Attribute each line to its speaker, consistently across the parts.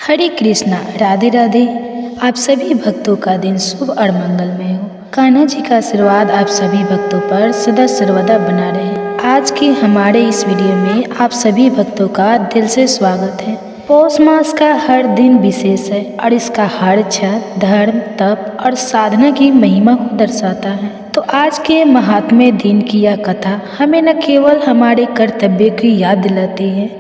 Speaker 1: हरे कृष्णा, राधे राधे। आप सभी भक्तों का दिन शुभ और मंगलमय हो। कान्हा जी का आशीर्वाद आप सभी भक्तों पर सदा सर्वदा बना रहे। आज के हमारे इस वीडियो में आप सभी भक्तों का दिल से स्वागत है। पौष मास का हर दिन विशेष है और इसका हर क्षण धर्म, तप और साधना की महिमा को दर्शाता है। तो आज के महात्म्य दिन की यह कथा हमें न केवल हमारे कर्तव्य की याद दिलाती है,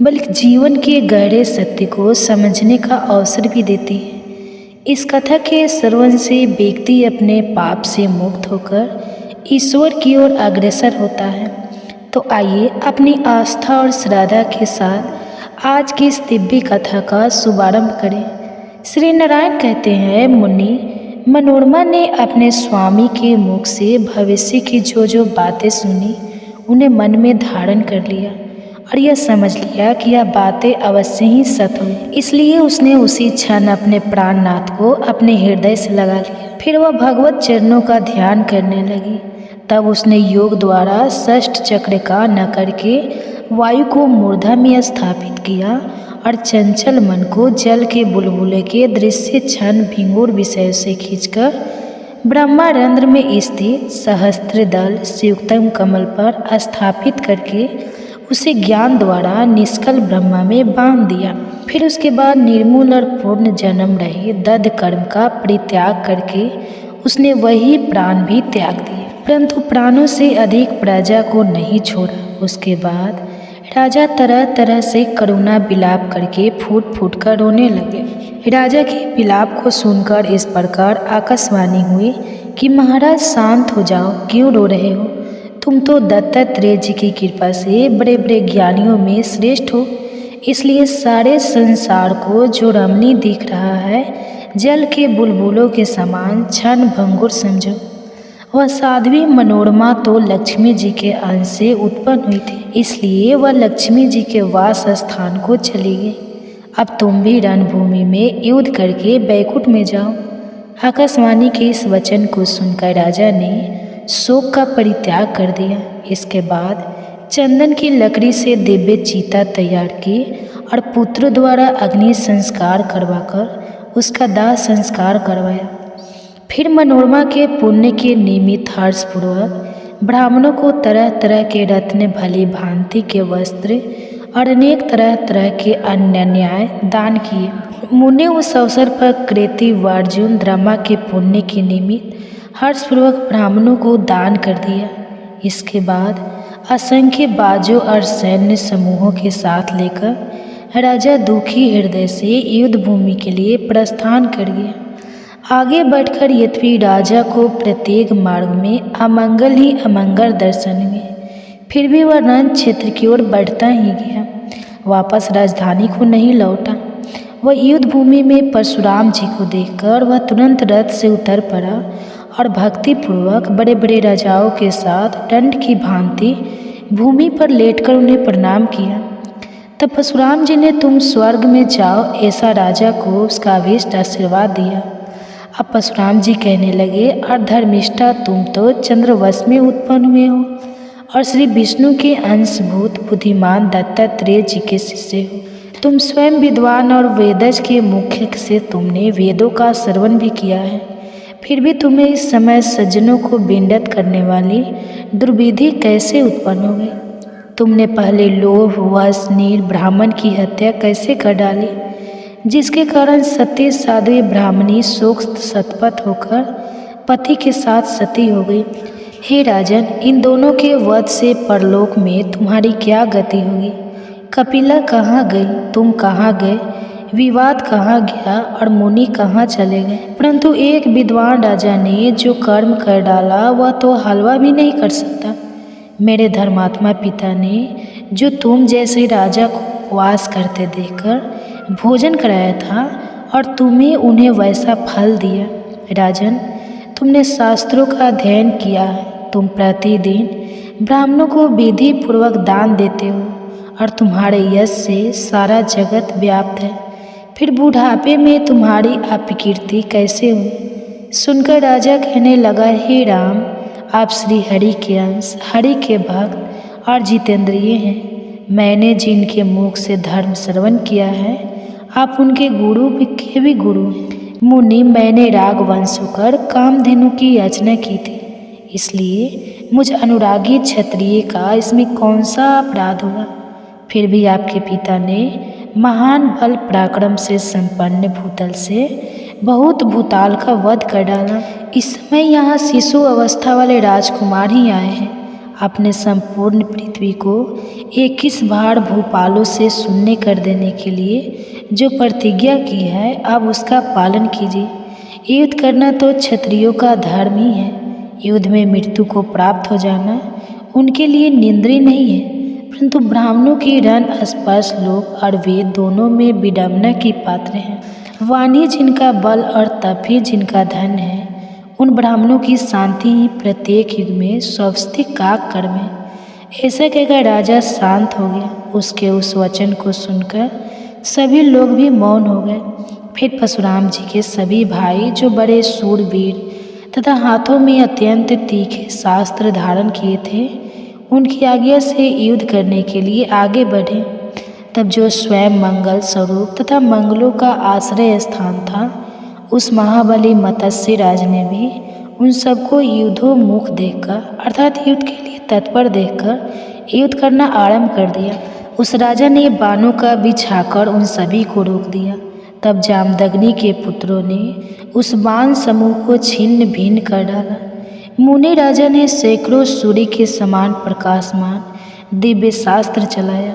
Speaker 1: बल्कि जीवन के गहरे सत्य को समझने का अवसर भी देती है। इस कथा के श्रवण से व्यक्ति अपने पाप से मुक्त होकर ईश्वर की ओर अग्रसर होता है। तो आइए अपनी आस्था और श्रद्धा के साथ आज की इस दिव्य कथा का शुभारंभ करें। श्री नारायण कहते हैं, मुनि मनोरमा ने अपने स्वामी के मुख से भविष्य की जो बातें सुनी उन्हें मन में धारण कर लिया और यह समझ लिया कि यह बातें अवश्य ही सत्य हुई। इसलिए उसने उसी क्षण अपने प्राणनाथ को अपने हृदय से लगा लिया। फिर वह भगवत चरणों का ध्यान करने लगी। तब उसने योग द्वारा षष्ठ चक्र का न करके वायु को मूर्धा में स्थापित किया और चंचल मन को जल के बुलबुले के दृश्य क्षण भिंगुर विषय से खींचकर ब्रह्मारंध्र में स्थित सहस्त्र दल शिवतम कमल पर स्थापित करके उसे ज्ञान द्वारा निष्कल ब्रह्मा में बांध दिया। फिर उसके बाद निर्मूल और पूर्ण जन्म रहे दद कर्म का परित्याग करके उसने वही प्राण भी त्याग दिए, परंतु प्राणों से अधिक प्रजा को नहीं छोड़ा। उसके बाद राजा तरह तरह से करुणा विलाप करके फूट फूट कर रोने लगे। राजा के विलाप को सुनकर इस प्रकार आकाशवाणी हुई कि महाराज शांत हो जाओ, क्यों रो रहे हो? तुम तो दत्तात्रेय जी की कृपा से बड़े बड़े ज्ञानियों में श्रेष्ठ हो, इसलिए सारे संसार को जो रमणीय दिख रहा है जल के बुलबुलों के समान क्षण भंगुर समझो। वह साध्वी मनोरमा तो लक्ष्मी जी के अंश से उत्पन्न हुई थी, इसलिए वह लक्ष्मी जी के वास स्थान को चली गई। अब तुम भी रणभूमि में युद्ध करके बैकुंठ में जाओ। आकाशवाणी के इस वचन को सुनकर राजा ने शोक का परित्याग कर दिया। इसके बाद चंदन की लकड़ी से दिव्य चीता तैयार की और पुत्र द्वारा अग्नि संस्कार करवाकर उसका दाह संस्कार करवाया। फिर मनोरमा के पुण्य के निमित्त हर्षपूर्वक ब्राह्मणों को तरह तरह के रत्न भली भांति के वस्त्र और अनेक तरह तरह के अन्य न्याय दान किए। मुनि उस अवसर पर कृति अर्जुन द्रमा के पुण्य के निमित्त हर्षपूर्वक ब्राह्मणों को दान कर दिया। इसके बाद असंख्य बाजों और सैन्य समूहों के साथ लेकर राजा दुखी हृदय से युद्ध भूमि के लिए प्रस्थान कर गया। आगे बढ़कर यद्यपि राजा को प्रत्येक मार्ग में अमंगल ही अमंगल दर्शन हुए, फिर भी वह रण क्षेत्र की ओर बढ़ता ही गया, वापस राजधानी को नहीं लौटा। वह युद्ध भूमि में परशुराम जी को देखकर वह तुरंत रथ से उतर पड़ा और भक्तिपूर्वक बड़े बड़े राजाओं के साथ दंड की भांति भूमि पर लेटकर उन्हें प्रणाम किया। तब परशुराम जी ने तुम स्वर्ग में जाओ ऐसा राजा को उसका अभीष्ट आशीर्वाद दिया। अब परशुराम जी कहने लगे, और धर्मिष्ठा तुम तो चंद्रवश में उत्पन्न हुए हो और श्री विष्णु के अंशभूत बुद्धिमान दत्तात्रेय जी के शिष्य हो। तुम स्वयं विद्वान और वेदज के मुख्य से तुमने वेदों का श्रवण भी किया है, फिर भी तुम्हें इस समय सज्जनों को विंडत करने वाली दुर्विधि कैसे उत्पन्न हो गई? तुमने पहले लोभ वश नीर ब्राह्मण की हत्या कैसे कर डाली, जिसके कारण सती साध्वी ब्राह्मणी शोक सतपथ होकर पति के साथ सती हो गई। हे राजन, इन दोनों के वध से परलोक में तुम्हारी क्या गति होगी? कपिला कहाँ गई, तुम कहाँ गए, विवाद कहाँ गया और मुनि कहाँ चले गए? परंतु एक विद्वान राजा ने जो कर्म कर डाला वह तो हलवा भी नहीं कर सकता। मेरे धर्मात्मा पिता ने जो तुम जैसे राजा को उपवास करते देखकर भोजन कराया था और तुम्हें उन्हें वैसा फल दिया। राजन, तुमने शास्त्रों का अध्ययन किया है, तुम प्रतिदिन ब्राह्मणों को विधि पूर्वक दान देते हो और तुम्हारे यश से सारा जगत व्याप्त है, फिर बुढ़ापे में तुम्हारी अपकीर्ति कैसे हुई? सुनकर राजा कहने लगा, हे राम, आप श्री हरि के अंश, हरि के भक्त और जितेंद्रिय हैं। मैंने जिनके मुख से धर्म श्रवण किया है आप उनके गुरु के भी गुरु हैं। मुनि, मैंने राग वंश होकर कामधेनु की याचना की थी, इसलिए मुझ अनुरागी क्षत्रिय का इसमें कौन सा अपराध हुआ। फिर भी आपके पिता ने महान बल पराक्रम से संपन्न भूतल से बहुत भूताल का वध कर डाला। इस समय यहाँ शिशु अवस्था वाले राजकुमार ही आए हैं। आपने संपूर्ण पृथ्वी को 21 भार भूपालों से शून्य कर देने के लिए जो प्रतिज्ञा की है, अब उसका पालन कीजिए। युद्ध करना तो क्षत्रियों का धर्म ही है। युद्ध में मृत्यु को प्राप्त हो जाना उनके लिए निंद्रीय नहीं है, परंतु ब्राह्मणों की रण स्पर्श लोक और वेद दोनों में विडंबना की पात्र हैं। वाणी जिनका बल और तप ही जिनका धन है, उन ब्राह्मणों की शांति ही प्रत्येक युग में स्वास्तिक का कर्म है। ऐसा कहकर राजा शांत हो गया। उसके उस वचन को सुनकर सभी लोग भी मौन हो गए। फिर परशुराम जी के सभी भाई, जो बड़े शूरवीर तथा हाथों में अत्यंत तीखे शास्त्र धारण किए थे, उनकी आज्ञा से युद्ध करने के लिए आगे बढ़े। तब जो स्वयं मंगल स्वरूप तथा मंगलों का आश्रय स्थान था, उस महाबली मत्स्य राज ने भी उन सबको युद्धोन्मुख देखकर, अर्थात युद्ध के लिए तत्पर देखकर युद्ध करना आरंभ कर दिया। उस राजा ने बाणों का बिछाकर उन सभी को रोक दिया। तब जामदग्नि के पुत्रों ने उस बाण समूह को छिन्न भिन्न कर डाला। मुनि राजा ने सैकड़ों सूर्य के समान प्रकाशमान दिव्य शास्त्र चलाया,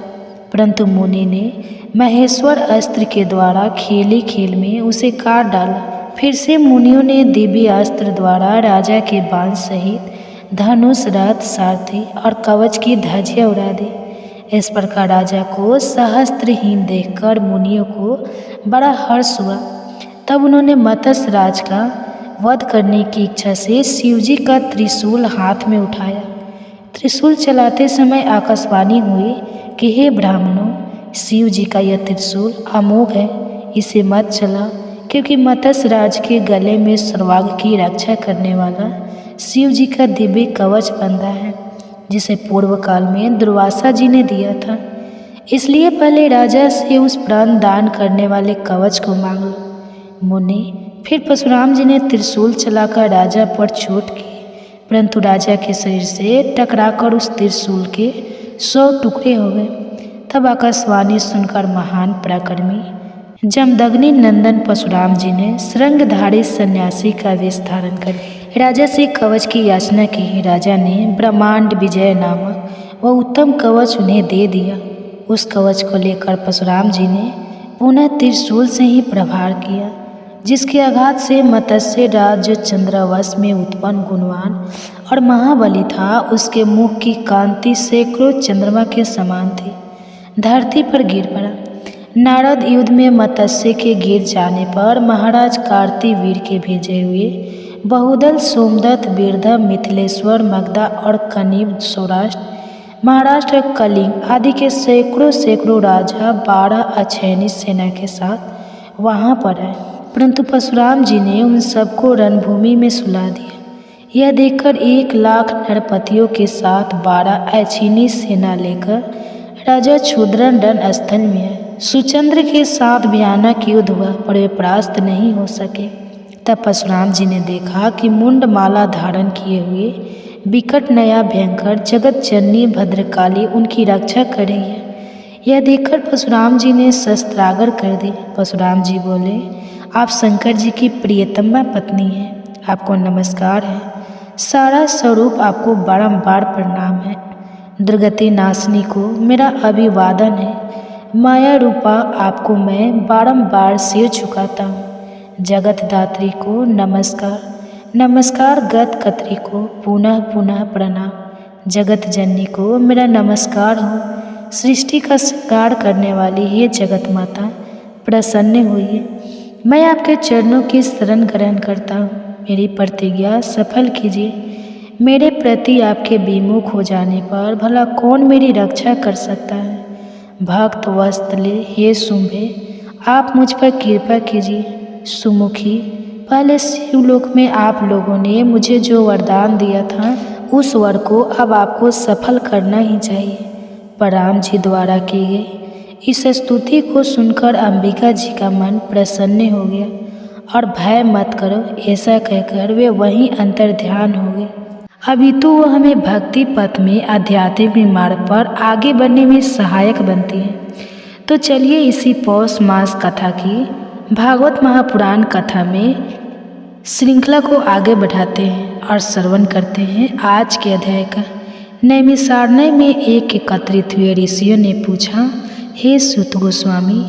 Speaker 1: परंतु मुनि ने महेश्वर अस्त्र के द्वारा खेली खेल में उसे काट डाला। फिर से मुनियों ने दिव्य अस्त्र द्वारा राजा के बाण सहित धनुष, रथ, सारथी और कवच की धज्जियां उड़ा दी। इस प्रकार राजा को सहस्त्रहीन देखकर मुनियों को बड़ा हर्ष हुआ। तब उन्होंने मत्स्य राज का वध करने की इच्छा से शिवजी का त्रिशूल हाथ में उठाया। त्रिशूल चलाते समय आकाशवाणी हुई कि हे ब्राह्मणों, शिव जी का यह त्रिशूल अमोघ है, इसे मत चला, क्योंकि मत्स्य राज के गले में सर्वांग की रक्षा करने वाला शिव जी का दिव्य कवच बंधा है, जिसे पूर्व काल में दुर्वासा जी ने दिया था। इसलिए पहले राजा से उस प्राण दान करने वाले कवच को मांग लो। मुनि, फिर परशुराम जी ने त्रिशूल चलाकर राजा पर चोट की, परंतु राजा के शरीर से टकराकर उस त्रिशूल के 100 टुकड़े हो गए। तब आकाशवाणी सुनकर महान पराक्रमी जमदग्नि नंदन परशुराम जी ने श्रृंगधारी सन्यासी का वेश धारण कर राजा से कवच की याचना की। राजा ने ब्रह्मांड विजय नामक वह उत्तम कवच उन्हें दे दिया। उस कवच को लेकर परशुराम जी ने पुनः त्रिशूल से ही प्रहार किया, जिसके आघात से मत्स्य राज, जो चंद्रवश में उत्पन्न गुणवान और महाबली था, उसके मुख की कांति सैकड़ों चंद्रमा के समान थी, धरती पर गिर पड़ा। नारद युद्ध में मत्स्य के गिर जाने पर महाराज कार्तिवीर के भेजे हुए बहुदल सोमदत्त, बीरधम, मिथिलेश्वर, मगधा और कनिव, सौराष्ट्र, महाराष्ट्र, कलिंग आदि के सैकड़ों राजा 12 अक्षयणी सेना के साथ वहाँ पर आए, परंतु परशुराम जी ने उन सबको रणभूमि में सुला दिया। यह देखकर 1 लाख नरपतियों के साथ 12 अक्षयणी सेना लेकर राजा क्षुद्रन रण स्थल में आए। सुचंद्र के साथ भयानक युद्ध हुआ, पर वे परास्त नहीं हो सके। तब परशुराम जी ने देखा कि मुंड माला धारण किए हुए विकट नया भयंकर जगत जननी भद्रकाली उनकी रक्षा कर रही है। यह देखकर परशुराम जी ने शस्त्रागर कर दी। परशुराम जी बोले, आप शंकर जी की प्रियतमा पत्नी हैं, आपको नमस्कार है। सारा स्वरूप आपको बारंबार प्रणाम है। दुर्गति नाशनी को मेरा अभिवादन है। माया रूपा आपको मैं बारंबार सिर झुकाता हूँ। जगत दात्री को नमस्कार, नमस्कार गत कत्री को पुनः पुनः प्रणाम। जगत जननी को मेरा नमस्कार हो। सृष्टि का श्रृंगार करने वाली हे जगत माता, प्रसन्न होइए। मैं आपके चरणों की शरण ग्रहण करता हूँ। मेरी प्रतिज्ञा सफल कीजिए। मेरे प्रति आपके विमुख हो जाने पर भला कौन मेरी रक्षा कर सकता है। भक्त वत्सले हे शुंभे, आप मुझ पर कृपा कीजिए। सुमुखी, पहले शिवलोक में आप लोगों ने मुझे जो वरदान दिया था, उस वर को अब आपको सफल करना ही चाहिए। पर राम जी द्वारा की गई इस स्तुति को सुनकर अंबिका जी का मन प्रसन्न हो गया और भय मत करो ऐसा कहकर वे वहीं अंतर्ध्यान हो गए। अभी तो वह हमें भक्ति पथ में आध्यात्मिक मार्ग पर आगे बढ़ने में सहायक बनती है। तो चलिए इसी पौष मास कथा की भागवत महापुराण कथा में श्रृंखला को आगे बढ़ाते हैं और श्रवण करते हैं आज के अध्याय का। नैमिषारण्य में एकत्रित हुए ऋषियों ने पूछा, हे सूत गोस्वामी,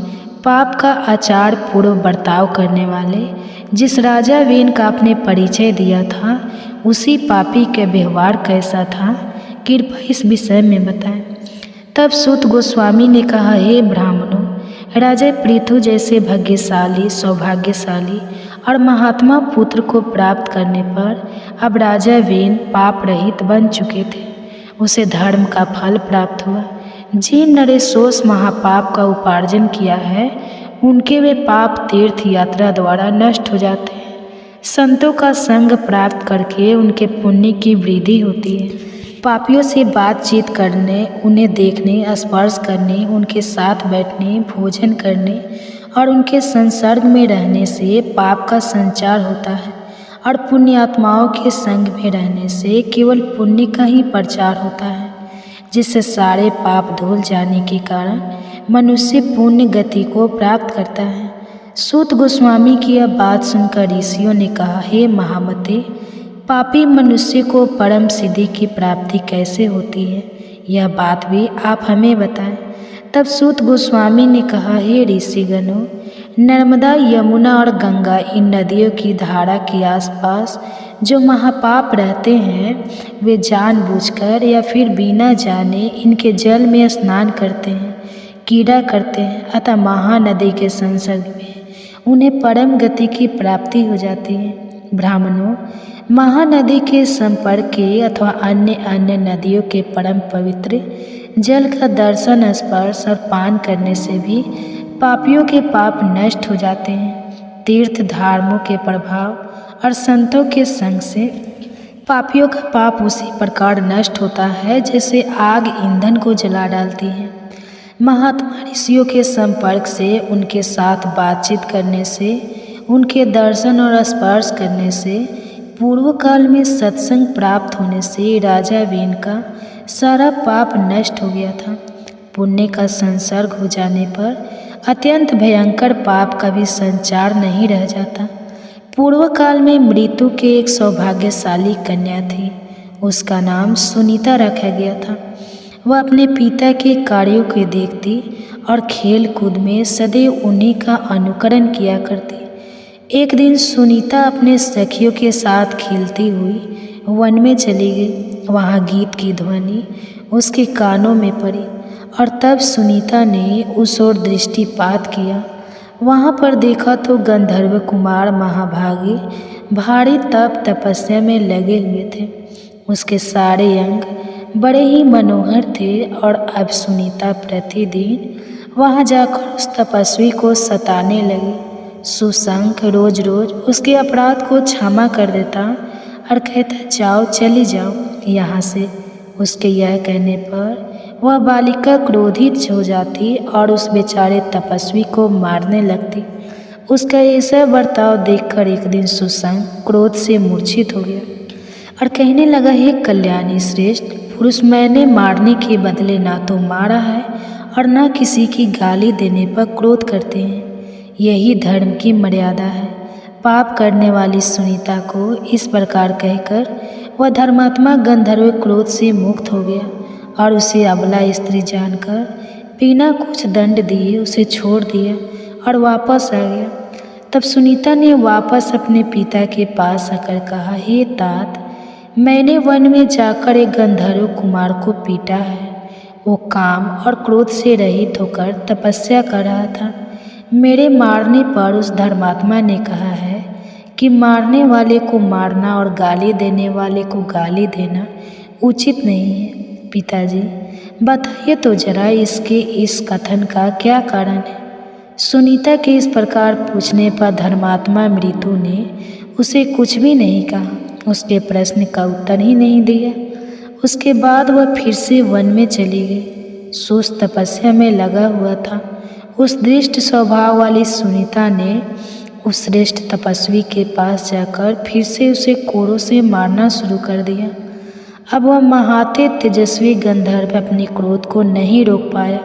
Speaker 1: पाप का आचार पूर्व बर्ताव करने वाले जिस राजा वेन का आपने परिचय दिया था उसी पापी के व्यवहार कैसा था, कृपया इस विषय में बताएं। तब सूत गोस्वामी ने कहा, हे ब्राह्मणों, राजा पृथु जैसे भाग्यशाली, सौभाग्यशाली और महात्मा पुत्र को प्राप्त करने पर अब राजा वेन पाप रहित बन चुके थे। उसे धर्म का फल प्राप्त हुआ। जिन नरेशों महापाप का उपार्जन किया है उनके वे पाप तीर्थ यात्रा द्वारा नष्ट हो जाते हैं। संतों का संग प्राप्त करके उनके पुण्य की वृद्धि होती है। पापियों से बातचीत करने, उन्हें देखने, स्पर्श करने, उनके साथ बैठने, भोजन करने और उनके संसर्ग में रहने से पाप का संचार होता है और पुण्यात्माओं के संग में रहने से केवल पुण्य का ही प्रचार होता है, जिससे सारे पाप धुल जाने के कारण मनुष्य पुण्य गति को प्राप्त करता है। सूत गोस्वामी की यह बात सुनकर ऋषियों ने कहा, हे महामते, पापी मनुष्य को परम सिद्धि की प्राप्ति कैसे होती है, यह बात भी आप हमें बताएं। तब सूत गोस्वामी ने कहा, हे ऋषिगणों, नर्मदा, यमुना और गंगा इन नदियों की धारा के आसपास जो महापाप रहते हैं वे जानबूझकर या फिर बिना जाने इनके जल में स्नान करते हैं, कीड़ा करते हैं, अतः महानदी के संसर्ग में उन्हें परम गति की प्राप्ति हो जाती है। ब्राह्मणों, महानदी के संपर्क के अथवा अन्य नदियों के परम पवित्र जल का दर्शन, स्पर्श और पान करने से भी पापियों के पाप नष्ट हो जाते हैं। तीर्थ धर्मों के प्रभाव और संतों के संग से पापियों का पाप उसी प्रकार नष्ट होता है जैसे आग ईंधन को जला डालती है। महात्मा ऋषियों के संपर्क से, उनके साथ बातचीत करने से, उनके दर्शन और स्पर्श करने से, पूर्व काल में सत्संग प्राप्त होने से राजा वेन का सारा पाप नष्ट हो गया था। पुण्य का संसर्ग हो जाने पर अत्यंत भयंकर पाप का भी संचार नहीं रह जाता। पूर्व काल में मृत्यु के एक सौभाग्यशाली कन्या थी। उसका नाम सुनीता रखा गया था। वह अपने पिता के कार्यों को देखती और खेल कूद में सदैव उन्हीं का अनुकरण किया करती। एक दिन सुनीता अपने सखियों के साथ खेलती हुई वन में चली गई। वहाँ गीत की ध्वनि उसके कानों में पड़ी और तब सुनीता ने उस ओर दृष्टिपात किया। वहाँ पर देखा तो गंधर्व कुमार महाभागी भारी तप तपस्या में लगे हुए थे। उसके सारे अंग बड़े ही मनोहर थे और अब सुनीता प्रतिदिन वहाँ जाकर उस तपस्वी को सताने लगी। सुशंख रोज रोज उसके अपराध को क्षमा कर देता और कहता, जाओ, चली जाओ यहाँ से। उसके यह कहने पर वह बालिका क्रोधित हो जाती और उस बेचारे तपस्वी को मारने लगती। उसका ऐसा बर्ताव देखकर एक दिन सुशंख क्रोध से मूर्छित हो गया और कहने लगा, हे कल्याणी श्रेष्ठ पुरुष, मैंने मारने के बदले ना तो मारा है और ना किसी की गाली देने पर क्रोध करते हैं। यही धर्म की मर्यादा है। पाप करने वाली सुनीता को इस प्रकार कहकर वह धर्मात्मा गंधर्व क्रोध से मुक्त हो गया और उसे अबला स्त्री जानकर बिना कुछ दंड दिए उसे छोड़ दिया और वापस आ गया। तब सुनीता ने वापस अपने पिता के पास आकर कहा, हे तात, मैंने वन में जाकर एक गंधर्व कुमार को पीटा है। वो काम और क्रोध से रहित होकर तपस्या कर रहा था। मेरे मारने पर उस धर्मात्मा ने कहा है कि मारने वाले को मारना और गाली देने वाले को गाली देना उचित नहीं है। पिताजी, बताइए तो जरा इसके इस कथन का क्या कारण है। सुनीता के इस प्रकार पूछने पर धर्मात्मा मृत्यु ने उसे कुछ भी नहीं कहा, उसके प्रश्न का उत्तर ही नहीं दिया। उसके बाद वह फिर से वन में चली गई। सुस्त तपस्या में लगा हुआ था। उस दृष्ट स्वभाव वाली सुनीता ने उस श्रेष्ठ तपस्वी के पास जाकर फिर से उसे कोड़ों से मारना शुरू कर दिया। अब वह महाते तेजस्वी गंधर्व अपने क्रोध को नहीं रोक पाया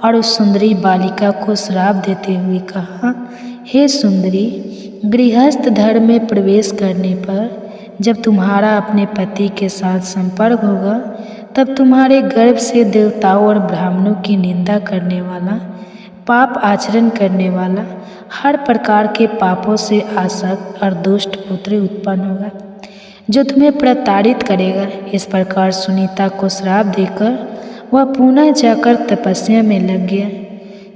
Speaker 1: और उस सुंदरी बालिका को श्राप देते हुए कहा, हे सुंदरी, गृहस्थ धर्म में प्रवेश करने पर जब तुम्हारा अपने पति के साथ संपर्क होगा तब तुम्हारे गर्भ से देवताओं और ब्राह्मणों की निंदा करने वाला, पाप आचरण करने वाला, हर प्रकार के पापों से आसक्त और दुष्ट पुत्र उत्पन्न होगा जो तुम्हें प्रताड़ित करेगा। इस प्रकार सुनीता को श्राप देकर वह पुनः जाकर तपस्या में लग गया।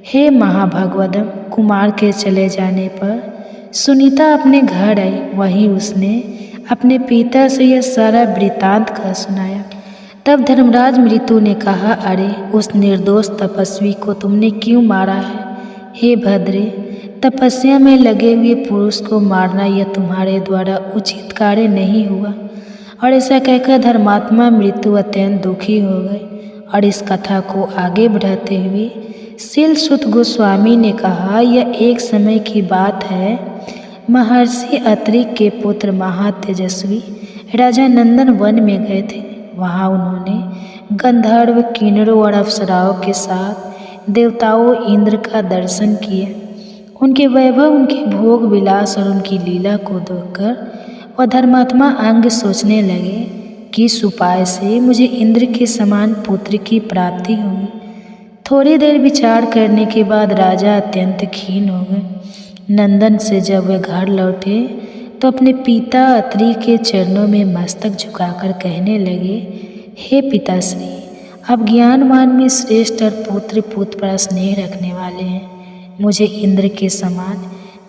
Speaker 1: हे महाभागवतम, कुमार के चले जाने पर सुनीता अपने घर आई। वहीं उसने अपने पिता से यह सारा वृत्तांत कह सुनाया। तब धर्मराज मृत्यु ने कहा, अरे उस निर्दोष तपस्वी को तुमने क्यों मारा है? हे भद्रे, तपस्या में लगे हुए पुरुष को मारना यह तुम्हारे द्वारा उचित कार्य नहीं हुआ। और ऐसा कहकर धर्मात्मा मृत्यु अत्यंत दुखी हो गए। और इस कथा को आगे बढ़ाते हुए शीलसुत गोस्वामी ने कहा, यह एक समय की बात है। महर्षि अत्रि के पुत्र महातेजस्वी राजा नंदन वन में गए थे। वहाँ उन्होंने गंधर्व, किन्नरों और अप्सराओं के साथ देवताओं इंद्र का दर्शन किया। उनके वैभव, उनके भोग विलास और उनकी लीला को देखकर वह धर्मात्मा अंग सोचने लगे कि इस उपाय से मुझे इंद्र के समान पुत्र की प्राप्ति होगी। थोड़ी देर विचार करने के बाद राजा अत्यंत खीन हो गए। नंदन से जब वे घर लौटे तो अपने पिता अत्रि के चरणों में मस्तक झुकाकर कहने लगे, हे पिताश्री, आप ज्ञानवान में श्रेष्ठ और पुत्र पर स्नेह रखने वाले हैं। मुझे इंद्र के समान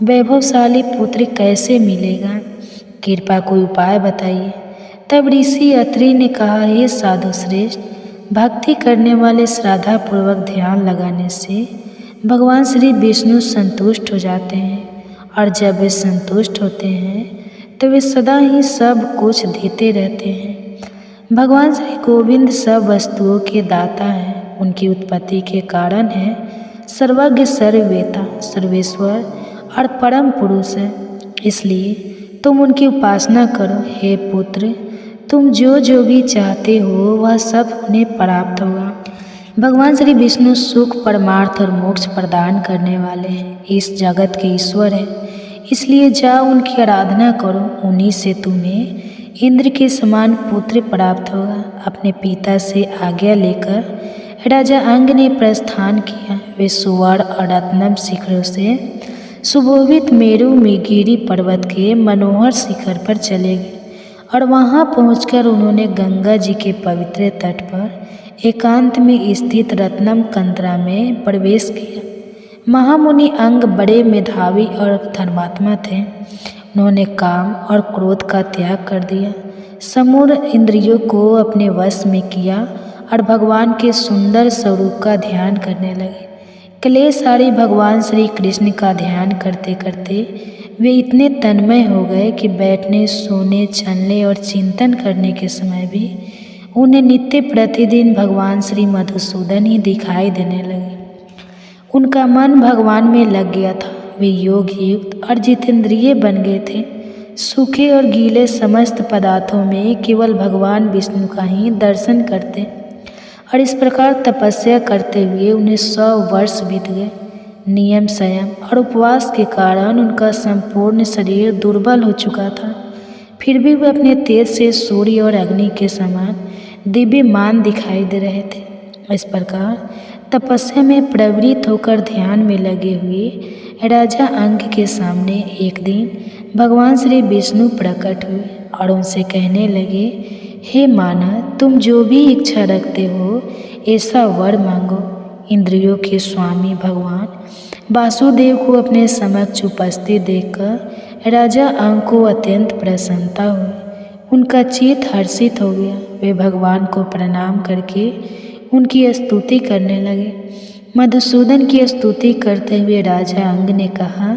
Speaker 1: वैभवशाली पुत्र कैसे मिलेगा? कृपा कोई उपाय बताइए। तब ऋषि अत्रि ने कहा, हे साधु श्रेष्ठ, भक्ति करने वाले श्रद्धापूर्वक ध्यान लगाने से भगवान श्री विष्णु संतुष्ट हो जाते हैं। और जब वे संतुष्ट होते हैं तो वे सदा ही सब कुछ देते रहते हैं। भगवान श्री गोविंद सब वस्तुओं के दाता हैं। उनकी उत्पत्ति के कारण है सर्वज्ञ, सर्ववेता, सर्वेश्वर और परम पुरुष है। इसलिए तुम उनकी उपासना करो। हे पुत्र, तुम जो भी चाहते हो वह सब उन्हें प्राप्त होगा। भगवान श्री विष्णु सुख, परमार्थ और मोक्ष प्रदान करने वाले हैं। इस जगत के ईश्वर हैं। इसलिए जाओ उनकी आराधना करो। उन्हीं से तुम्हें इंद्र के समान पुत्र प्राप्त होगा। अपने पिता से आज्ञा लेकर राजा अंग ने प्रस्थान किया। वे सुवर्ण और रत्नम शिखरों से सुशोभित मेरु गिरि पर्वत के मनोहर शिखर पर चले गए और वहां पहुंचकर उन्होंने गंगा जी के पवित्र तट पर एकांत में स्थित रत्नम कंतरा में प्रवेश किया। महामुनि अंग बड़े मेधावी और धर्मात्मा थे। उन्होंने काम और क्रोध का त्याग कर दिया, समूल इंद्रियों को अपने वश में किया और भगवान के सुंदर स्वरूप का ध्यान करने लगे। कलेशारी भगवान श्री कृष्ण का ध्यान करते करते वे इतने तन्मय हो गए कि बैठने, सोने, चलने और चिंतन करने के समय भी उन्हें नित्य प्रतिदिन भगवान श्री मधुसूदन ही दिखाई देने लगे। उनका मन भगवान में लग गया था। वे योग युक्त और जितेंद्रिय बन गए थे। सूखे और गीले समस्त पदार्थों में केवल भगवान विष्णु का ही दर्शन करते और इस प्रकार तपस्या करते हुए उन्हें 100 वर्ष बीत गए। नियम, संयम और उपवास के कारण उनका संपूर्ण शरीर दुर्बल हो चुका था। फिर भी वे अपने तेज से सूर्य और अग्नि के समान दिव्यमान दिखाई दे रहे थे। इस प्रकार तपस्या में प्रवृत्त होकर ध्यान में लगे हुए राजा अंग के सामने एक दिन भगवान श्री विष्णु प्रकट हुए और उनसे कहने लगे, हे मानव, तुम जो भी इच्छा रखते हो ऐसा वर मांगो। इंद्रियों के स्वामी भगवान वासुदेव को अपने समक्ष उपस्थित देखकर राजा अंग को अत्यंत प्रसन्नता हुई। उनका चित्त हर्षित हो गया। वे भगवान को प्रणाम करके उनकी स्तुति करने लगे। मधुसूदन की स्तुति करते हुए राजा अंग ने कहा,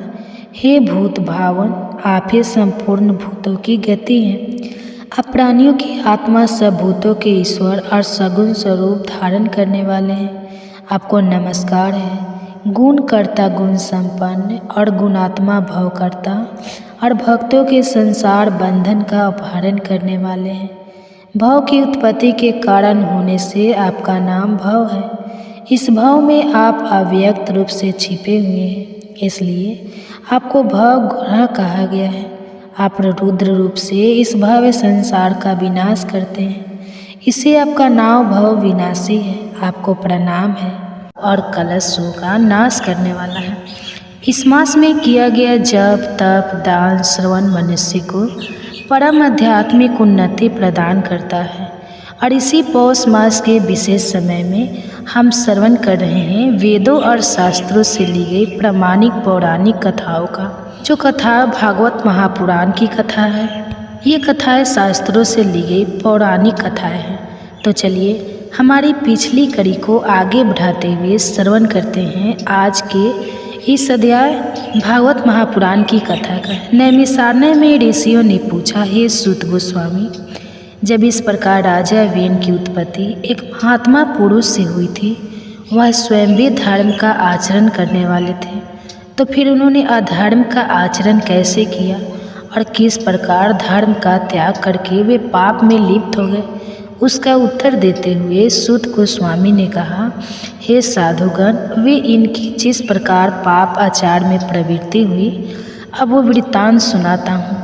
Speaker 1: हे भूत भावन, आप ही संपूर्ण भूतों की गति हैं। आप प्राणियों की आत्मा, सब भूतों के ईश्वर और सगुण स्वरूप धारण करने वाले हैं। आपको नमस्कार है। गुण कर्ता गुण संपन्न और गुणात्मा भव करता और भक्तों के संसार बंधन का अपहरण करने वाले हैं। भव की उत्पत्ति के कारण होने से आपका नाम भव है। इस भव में आप अव्यक्त रूप से छिपे हुए हैं, इसलिए आपको भव गुणा कहा गया है। आप रुद्र रूप से इस भव्य संसार का विनाश करते हैं, इससे आपका नाम भव विनाशी है। आपको प्रणाम है और कलशों का नाश करने वाला है। इस मास में किया गया जप तप दान श्रवण मनुष्य को परम आध्यात्मिक उन्नति प्रदान करता है। और इसी पौष मास के विशेष समय में हम श्रवण कर रहे हैं वेदों और शास्त्रों से ली गई प्रामाणिक पौराणिक कथाओं का। जो कथा भागवत महापुराण की कथा है, ये कथाएं शास्त्रों से ली गई पौराणिक कथाएं हैं। तो चलिए हमारी पिछली कड़ी को आगे बढ़ाते हुए श्रवण करते हैं आज के इस अध्याय भागवत महापुराण की कथा का। नैमिषारण्य में ऋषियों ने पूछा, हे सूत गोस्वामी, जब इस प्रकार राजा वेन की उत्पत्ति एक महात्मा पुरुष से हुई थी, वह स्वयं भी धर्म का आचरण करने वाले थे, तो फिर उन्होंने अधर्म का आचरण कैसे किया और किस प्रकार धर्म का त्याग करके वे पाप में लिप्त हो गए? उसका उत्तर देते हुए सूत गोस्वामी ने कहा, हे साधुगण, वे इनकी जिस प्रकार पाप आचार में प्रवृत्ति हुई, अब वो वृत्तांत सुनाता हूँ।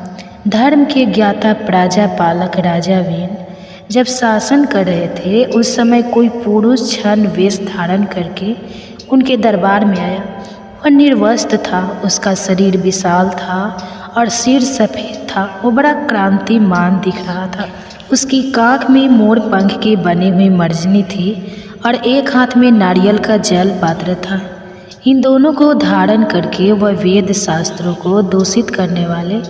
Speaker 1: धर्म के ज्ञाता प्रजापालक राजा वेन जब शासन कर रहे थे, उस समय कोई पुरुष छद्म वेश धारण करके उनके दरबार में आया। वह निर्वस्त्र था, उसका शरीर विशाल था और सिर सफ़ेद था। वो बड़ा क्रांतिमान दिख रहा था। उसकी काख में मोर पंख के बने हुई मर्जनी थी और एक हाथ में नारियल का जल पात्र था। इन दोनों को धारण करके वह वेद शास्त्रों को दूषित करने वाले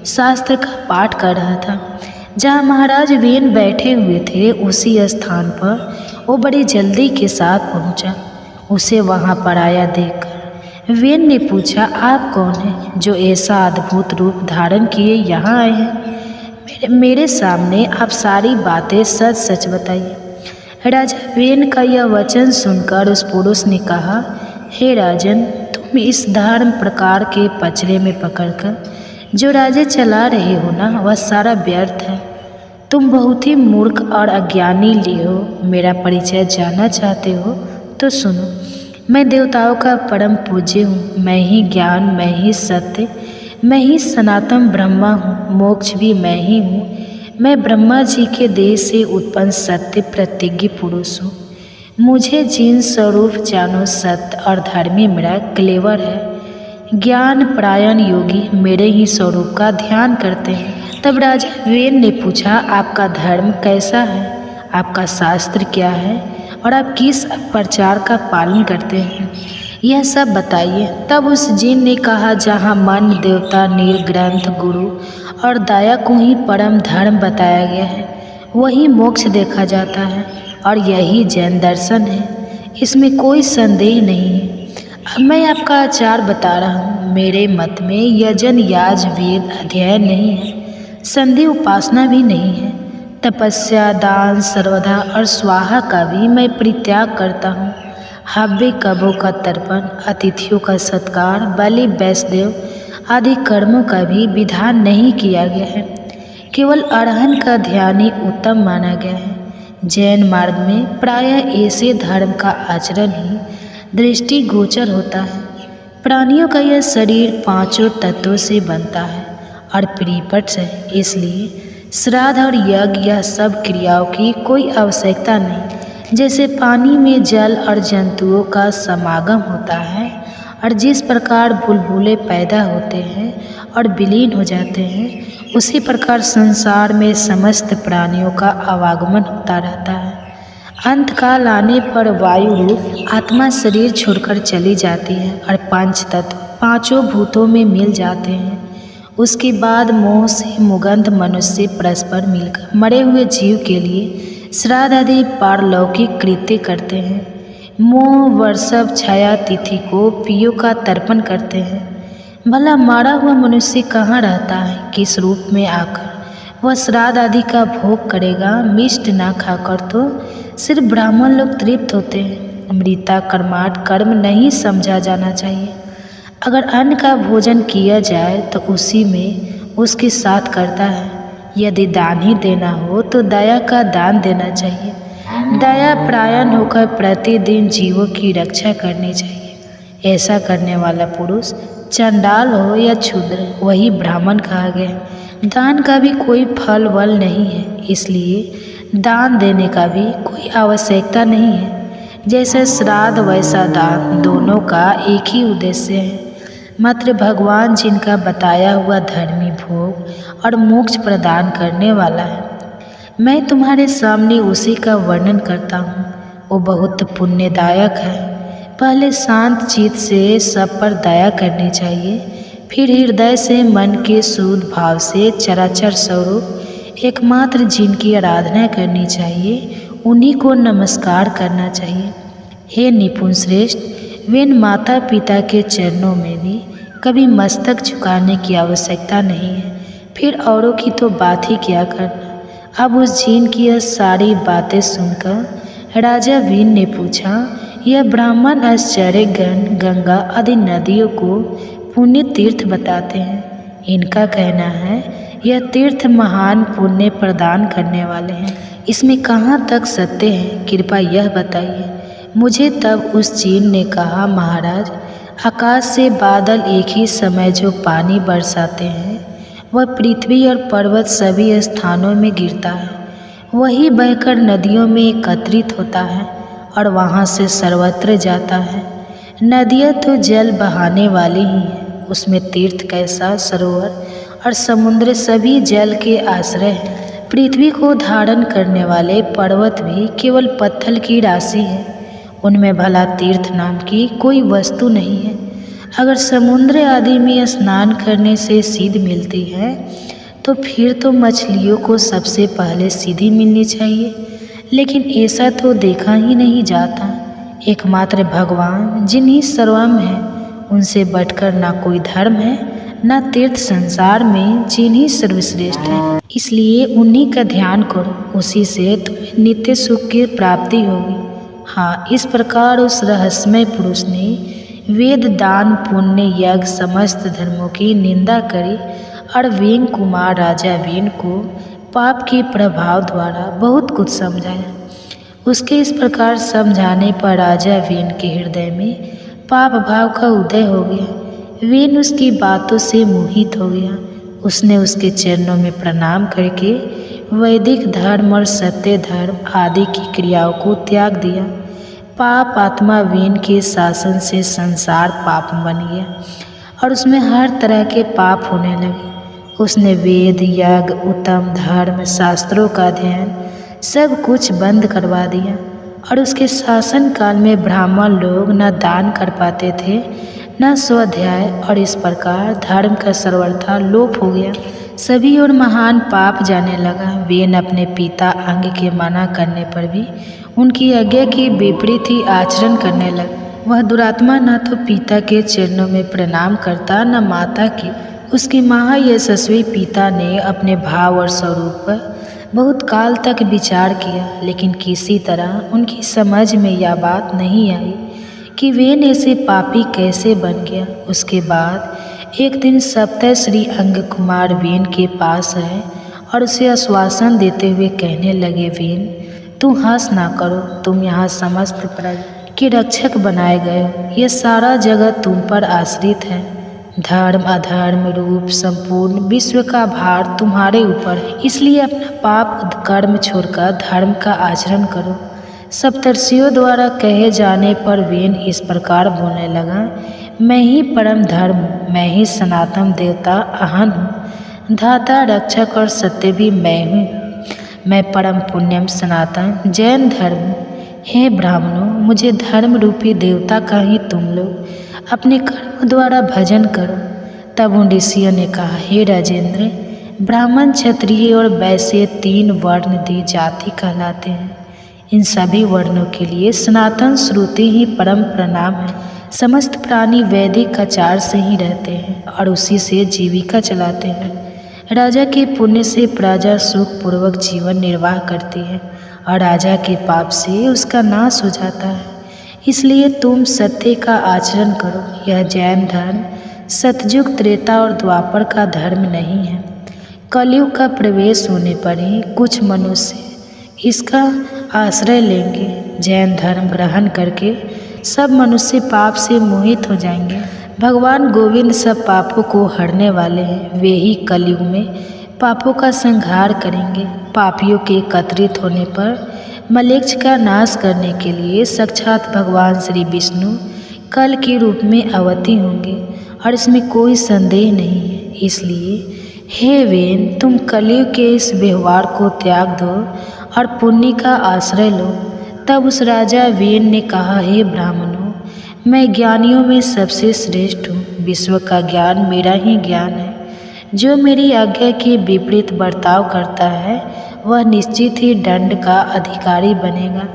Speaker 1: शास्त्र का पाठ कर रहा था। जहाँ महाराज वेन बैठे हुए थे, उसी स्थान पर वो बड़ी जल्दी के साथ पहुँचा। उसे वहाँ पर आया देखकर वेन ने पूछा, आप कौन हैं जो ऐसा अद्भुत रूप धारण किए यहाँ आए हैं? मेरे सामने आप सारी बातें सच सच बताइए। राजा वेन का यह वचन सुनकर उस पुरुष ने कहा, हे राजन, तुम इस धर्म प्रकार के पचड़े में पकड़कर जो राज्य चला रहे हो ना, वह सारा व्यर्थ है। तुम बहुत ही मूर्ख और अज्ञानी हो। मेरा परिचय जानना चाहते हो तो सुनो। मैं देवताओं का परम पूज्य हूँ। मैं ही ज्ञान, मैं ही सत्य, मैं ही सनातन ब्रह्मा हूँ। मोक्ष भी मैं ही हूँ। मैं ब्रह्मा जी के देह से उत्पन्न सत्य प्रतिज्ञ पुरुष हूँ। मुझे जिन स्वरूप जानो सत्य और धर्मी मेरा क्लेवर है। ज्ञान परायण योगी मेरे ही स्वरूप का ध्यान करते हैं। तब राजा वेन ने पूछा, आपका धर्म कैसा है? आपका शास्त्र क्या है? और आप किस प्रचार का पालन करते हैं? यह सब बताइए। तब उस जिन ने कहा, जहाँ मन, देवता, नील, ग्रंथ, गुरु और दया को ही परम धर्म बताया गया है, वही मोक्ष देखा जाता है और यही जैन दर्शन है। इसमें कोई संदेह नहीं है। अब मैं आपका आचार बता रहा हूँ। मेरे मत में यजन, याज, वेद अध्ययन नहीं है, संधि उपासना भी नहीं है। तपस्या, दान, सर्वधा और स्वाहा का भी मैं परित्याग करता हूँ। हव्य, कबों का तर्पण, अतिथियों का सत्कार, बलि, वैष्णदेव आदि कर्मों का भी विधान नहीं किया गया है। केवल अरहन का ध्यान ही उत्तम माना गया है। जैन मार्ग में प्रायः ऐसे धर्म का आचरण ही दृष्टि गोचर होता है। प्राणियों का यह शरीर पांचों तत्वों से बनता है और परिपट है, इसलिए श्राद्ध और यज्ञ या सब क्रियाओं की कोई आवश्यकता नहीं। जैसे पानी में जल और जंतुओं का समागम होता है और जिस प्रकार बुलबुले पैदा होते हैं और विलीन हो जाते हैं, उसी प्रकार संसार में समस्त प्राणियों का आवागमन होता रहता है। अंत काल आने पर वायु रूप आत्मा शरीर छोड़कर चली जाती है और पंच तत्व पांचों भूतों में मिल जाते हैं। उसके बाद मोह से मुगंध मनुष्य परस्पर मिलकर मरे हुए जीव के लिए श्राद्ध आदि पारलौकिक कृत्य करते हैं। मोह वर्षव छाया तिथि को पियों का तर्पण करते हैं। भला मारा हुआ मनुष्य कहाँ रहता है? किस रूप में आकर वह श्राद्ध आदि का भोग करेगा? मिष्ट ना खाकर तो सिर्फ ब्राह्मण लोग तृप्त होते हैं। मृता कर्माट कर्म नहीं समझा जाना चाहिए। अगर अन्न का भोजन किया जाए तो उसी में उसके साथ करता है। यदि दान ही देना हो तो दया का दान देना चाहिए। दया परायण होकर प्रतिदिन जीवों की रक्षा करनी चाहिए। ऐसा करने वाला पुरुष चंडाल हो या क्षुद्र वही ब्राह्मण कहा गया। दान का भी कोई फल वल नहीं है, इसलिए दान देने का भी कोई आवश्यकता नहीं है। जैसे श्राद्ध वैसा दान, दोनों का एक ही उद्देश्य है। मात्र भगवान जिनका बताया हुआ धर्मी भोग और मोक्ष प्रदान करने वाला है, मैं तुम्हारे सामने उसी का वर्णन करता हूँ। वो बहुत पुण्यदायक है। पहले शांत चित्त से सब पर दया करनी चाहिए, फिर हृदय से मन के शुद्ध भाव से चराचर स्वरूप एकमात्र जिनकी आराधना करनी चाहिए उन्हीं को नमस्कार करना चाहिए। हे निपुण श्रेष्ठ, वे माता पिता के चरणों में भी कभी मस्तक झुकाने की आवश्यकता नहीं है, फिर औरों की तो बात ही क्या करना। अब उस जीन की यह सारी बातें सुनकर राजा वीन ने पूछा, यह ब्राह्मण आश्चर्यगण गंगा आदि नदियों को पुण्य तीर्थ बताते हैं। इनका कहना है यह तीर्थ महान पुण्य प्रदान करने वाले हैं। इसमें कहाँ तक सत्य है, कृपया यह बताइए मुझे। तब उस जीन ने कहा, महाराज, आकाश से बादल एक ही समय जो पानी बरसाते हैं वह पृथ्वी और पर्वत सभी स्थानों में गिरता है। वही बहकर नदियों में एकत्रित होता है और वहाँ से सर्वत्र जाता है। नदियाँ तो जल बहाने वाली ही हैं, उसमें तीर्थ कैसा, सरोवर और समुद्र सभी जल के आश्रय हैं। पृथ्वी को धारण करने वाले पर्वत भी केवल पत्थर की राशि है, उनमें भला तीर्थ नाम की कोई वस्तु नहीं है। अगर समुद्र आदि में स्नान करने से सीध मिलती है तो फिर तो मछलियों को सबसे पहले सीधी मिलनी चाहिए, लेकिन ऐसा तो देखा ही नहीं जाता। एकमात्र भगवान जिन्हीं सर्वम है, उनसे बढ़कर ना कोई धर्म है ना तीर्थ। संसार में जिन्हीं सर्वश्रेष्ठ है, इसलिए उन्हीं का ध्यान करो, उसी से तुम्हें नित्य सुख की प्राप्ति होगी। हाँ, इस प्रकार उस रहस्यमय पुरुष ने वेद, दान, पुण्य, यज्ञ समस्त धर्मों की निंदा करी और वेन कुमार राजा वेन को पाप के प्रभाव द्वारा बहुत कुछ समझाया। उसके इस प्रकार समझाने पर राजा वेन के हृदय में पाप भाव का उदय हो गया। वेन उसकी बातों से मोहित हो गया। उसने उसके चरणों में प्रणाम करके वैदिक धर्म और सत्य धर्म आदि की क्रियाओं को त्याग दिया। पाप आत्मा वेन के शासन से संसार पाप बन गया और उसमें हर तरह के पाप होने लगे। उसने वेद, यज्ञ, उत्तम धर्म, शास्त्रों का अध्ययन सब कुछ बंद करवा दिया और उसके शासन काल में ब्राह्मण लोग न दान कर पाते थे न स्वाध्याय, और इस प्रकार धर्म का सर्वथा लोप हो गया। सभी और महान पाप जाने लगा। वेन अपने पिता अंग के मना करने पर भी उनकी आज्ञा के विपरीत ही आचरण करने लगा। वह दुरात्मा न तो पिता के चरणों में प्रणाम करता न माता के। उसके महायशस्वी पिता ने अपने भाव और स्वरूप पर बहुत काल तक विचार किया, लेकिन किसी तरह उनकी समझ में यह बात नहीं आई कि वेन ऐसे पापी कैसे बन गया। उसके बाद एक दिन सप्तश्री अंग कुमार वेन के पास आए और उसे आश्वासन देते हुए कहने लगे, वेन, तुम हंस ना करो, तुम यहाँ समस्त प्रजा के रक्षक बनाए गए हो। यह सारा जगत तुम पर आश्रित है। धर्म अधर्म रूप संपूर्ण विश्व का भार तुम्हारे ऊपर है, इसलिए अपना पाप कर्म छोड़कर धर्म का आचरण करो। सप्तर्षियों द्वारा कहे जाने पर वेन इस प्रकार बोलने लगा, मैं ही परम धर्म हूँ, मैं ही सनातन देवता अहन हूँ, धाता रक्षक और सत्य भी मैं हूँ। मैं परम पुण्यम सनातन जैन धर्म हूँ। हे ब्राह्मणों, मुझे धर्म रूपी देवता का ही तुम लोग अपने कर्म द्वारा भजन करो। तब उन ऋषियों ने कहा, हे राजेंद्र, ब्राह्मण, क्षत्रिय और वैश्य 3 वर्ण दी जाति कहलाते हैं। इन सभी वर्णों के लिए सनातन श्रुति ही परम प्रणाम है। समस्त प्राणी वैदिक आचार से ही रहते हैं और उसी से जीविका चलाते हैं। राजा के पुण्य से प्रजा सुख पूर्वक जीवन निर्वाह करती है और राजा के पाप से उसका नाश हो जाता है। इसलिए तुम सत्य का आचरण करो। यह जैन धर्म सतयुग, त्रेता और द्वापर का धर्म नहीं है। कलयुग का प्रवेश होने पर ही कुछ मनुष्य इसका आश्रय लेंगे। जैन धर्म ग्रहण करके सब मनुष्य पाप से मोहित हो जाएंगे। भगवान गोविंद सब पापों को हरने वाले हैं। वे ही कलयुग में पापों का संहार करेंगे। पापियों के एकत्रित होने पर मलेच्छ का नाश करने के लिए साक्षात भगवान श्री विष्णु कल के रूप में अवतीर्ण होंगे और इसमें कोई संदेह नहीं है। इसलिए हे वेन, तुम कलयुग के इस व्यवहार को त्याग दो और पुण्य का आश्रय लो। तब उस राजा वेन ने कहा, हे ब्राह्मणों, मैं ज्ञानियों में सबसे श्रेष्ठ हूँ। विश्व का ज्ञान मेरा ही ज्ञान है। जो मेरी आज्ञा के विपरीत बर्ताव करता है वह निश्चित ही दंड का अधिकारी बनेगा।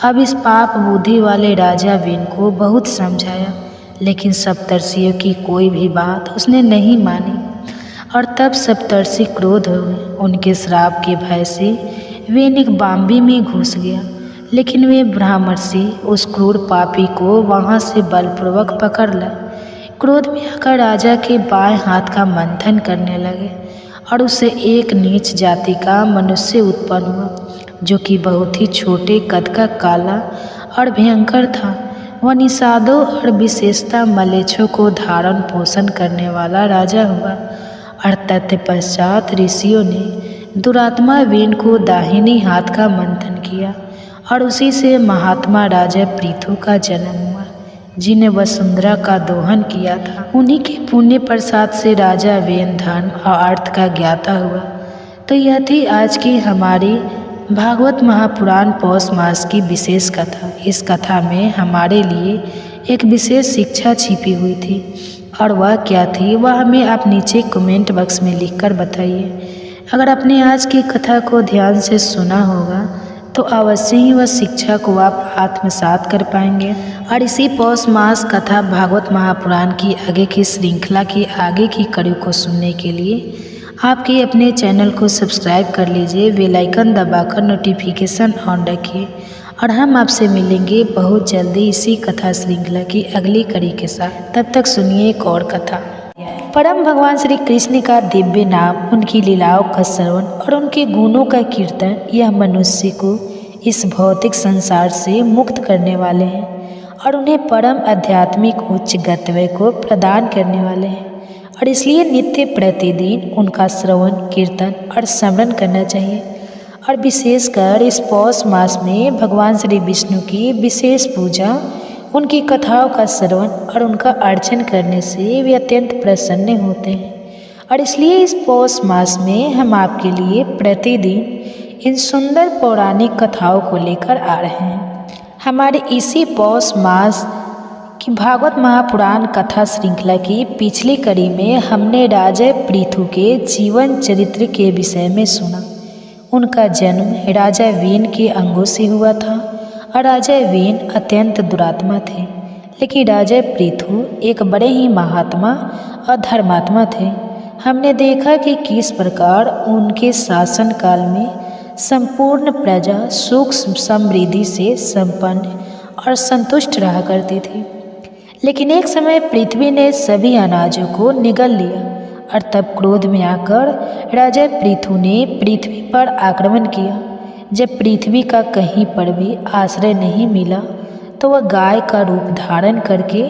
Speaker 1: अब इस पाप बुद्धि वाले राजा वेन को बहुत समझाया, लेकिन सप्तर्षियों की कोई भी बात उसने नहीं मानी और तब सप्तर्षि क्रोध हो गए। उनके श्राप के भय से वेन एक बाम्बी में घुस गया, लेकिन वे ब्राह्मर्षि उस क्रूर पापी को वहाँ से बलपूर्वक पकड़ ला। क्रोध में आकर राजा के बाएं हाथ का मंथन करने लगे और उससे एक नीच जाति का मनुष्य उत्पन्न हुआ, जो कि बहुत ही छोटे कद का, काला और भयंकर था। वह निषादों और विशेषता मलेच्छों को धारण पोषण करने वाला राजा हुआ। और तत्पश्चात ऋषियों ने दुरात्मा वेन को दाहिनी हाथ का मंथन किया और उसी से महात्मा राजा पृथु का जन्म हुआ, जिन्हें वसुंधरा का दोहन किया था। उन्हीं के पुण्य प्रसाद से राजा वेन धर्म और अर्थ का ज्ञाता हुआ। तो यह थी आज की हमारी भागवत महापुराण पौष मास की विशेष कथा। इस कथा में हमारे लिए एक विशेष शिक्षा छिपी हुई थी, और वह क्या थी वह हमें आप नीचे कमेंट बॉक्स में लिखकर बताइए। अगर आपने आज की कथा को ध्यान से सुना होगा तो अवश्य ही वह शिक्षा को आप आत्मसात कर पाएंगे। और इसी पौष मास कथा भागवत महापुराण की आगे की श्रृंखला की आगे की कड़ी को सुनने के लिए आपके अपने चैनल को सब्सक्राइब कर लीजिए, बेल आइकन दबाकर नोटिफिकेशन ऑन रखिए। और हम आपसे मिलेंगे बहुत जल्दी इसी कथा श्रृंखला की अगली कड़ी के साथ। तब तक सुनिए एक और कथा। परम भगवान श्री कृष्ण का दिव्य नाम, उनकी लीलाओं का श्रवण और उनके गुणों का कीर्तन यह मनुष्य को इस भौतिक संसार से मुक्त करने वाले हैं और उन्हें परम आध्यात्मिक उच्च गंतव्य को प्रदान करने वाले हैं। और इसलिए नित्य प्रतिदिन उनका श्रवण, कीर्तन और स्मरण करना चाहिए। और विशेषकर इस पौष मास में भगवान श्री विष्णु की विशेष पूजा, उनकी कथाओं का श्रवण और उनका अर्चन करने से वे अत्यंत प्रसन्न होते हैं। और इसलिए इस पौष मास में हम आपके लिए प्रतिदिन इन सुंदर पौराणिक कथाओं को लेकर आ रहे हैं। हमारे इसी पौष मास की भागवत महापुराण कथा श्रृंखला की पिछली कड़ी में हमने राजा पृथु के जीवन चरित्र के विषय में सुना। उनका जन्म राजा वेन के अंगों से हुआ था और राजा वेन अत्यंत दुरात्मा थे, लेकिन राजा पृथु एक बड़े ही महात्मा और धर्मात्मा थे। हमने देखा कि किस प्रकार उनके शासन काल में संपूर्ण प्रजा सुख समृद्धि से संपन्न और संतुष्ट रहा करती थी। लेकिन एक समय पृथ्वी ने सभी अनाजों को निगल लिया और तब क्रोध में आकर राजा पृथु ने पृथ्वी पर आक्रमण किया। जब पृथ्वी का कहीं पर भी आश्रय नहीं मिला तो वह गाय का रूप धारण करके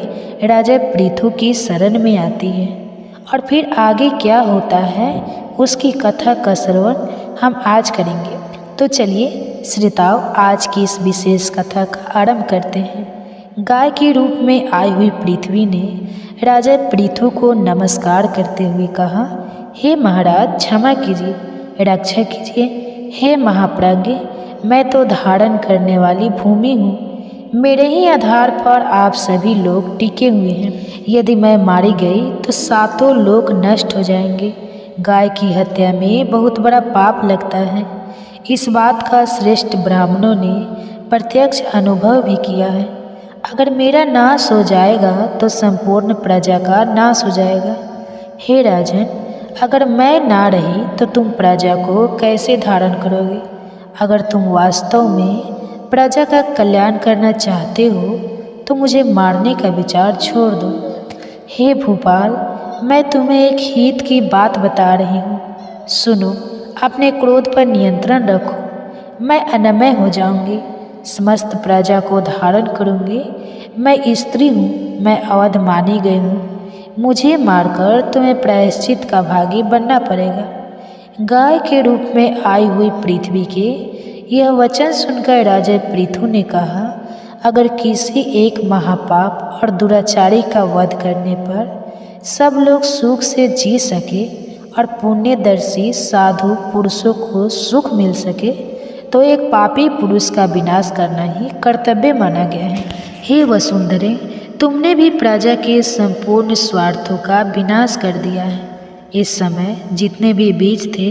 Speaker 1: राजा पृथु की शरण में आती है। और फिर आगे क्या होता है उसकी कथा का श्रवण हम आज करेंगे। तो चलिए श्रोताओं, आज की इस विशेष कथा का आरंभ करते हैं। गाय के रूप में आई हुई पृथ्वी ने राजा पृथु को नमस्कार करते हुए कहा, हे महाराज, क्षमा कीजिए, रक्षा कीजिए। हे महाप्रज्ञ, मैं तो धारण करने वाली भूमि हूँ। मेरे ही आधार पर आप सभी लोग टिके हुए हैं। यदि मैं मारी गई तो सातों लोग नष्ट हो जाएंगे। गाय की हत्या में बहुत बड़ा पाप लगता है। इस बात का श्रेष्ठ ब्राह्मणों ने प्रत्यक्ष अनुभव भी किया है। अगर मेरा नाश हो जाएगा तो संपूर्ण प्रजा का नाश हो जाएगा। हे राजन, अगर मैं ना रही तो तुम प्रजा को कैसे धारण करोगे? अगर तुम वास्तव में प्रजा का कल्याण करना चाहते हो तो मुझे मारने का विचार छोड़ दो। हे भूपाल, मैं तुम्हें एक हित की बात बता रही हूँ, सुनो। अपने क्रोध पर नियंत्रण रखो। मैं अनमय हो जाऊंगी, समस्त प्रजा को धारण करूंगी। मैं स्त्री हूँ, मैं अवध मानी गई हूँ। मुझे मारकर तुम्हें प्रायश्चित का भागी बनना पड़ेगा। गाय के रूप में आई हुई पृथ्वी के यह वचन सुनकर राजा पृथु ने कहा, अगर किसी एक महापाप और दुराचारी का वध करने पर सब लोग सुख से जी सके और पुण्यदर्शी साधु पुरुषों को सुख मिल सके, तो एक पापी पुरुष का विनाश करना ही कर्तव्य माना गया है। हे वसुंधरे, तुमने भी प्रजा के संपूर्ण स्वार्थों का विनाश कर दिया है। इस समय जितने भी बीज थे